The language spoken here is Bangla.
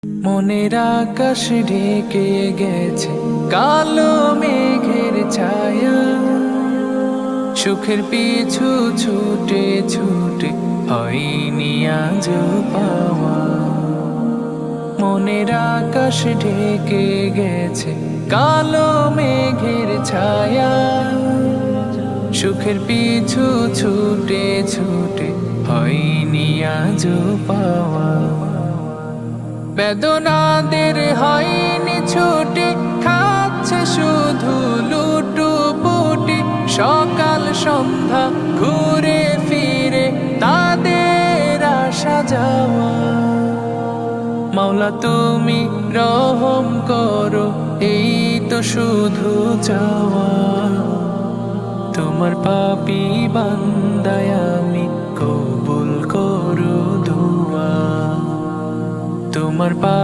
মনের আকাশ ঢেকে গেছে কালো মেঘের ছায়া, সুখের পিছু ছুটে ছুটে হয়নি আজ পাওয়া। মনের আকাশ ঢেকে গেছে কালো মেঘের ছায়া, সুখের পিছু ছুটে ছুটে হয়নি আজ পাওয়া। বেদনাদের হয়নি ছুটে, খাচ্ছে শুধু লুটোপুটি। সকাল সন্ধ্যা ঘুরে ফিরে তাদের আসা যাওয়া। মাওলা তুমি রহম করো, এই তো শুধু চাওয়া। তোমার পাপী বান্দায় আমি, কবুল করো দুআ। তোমার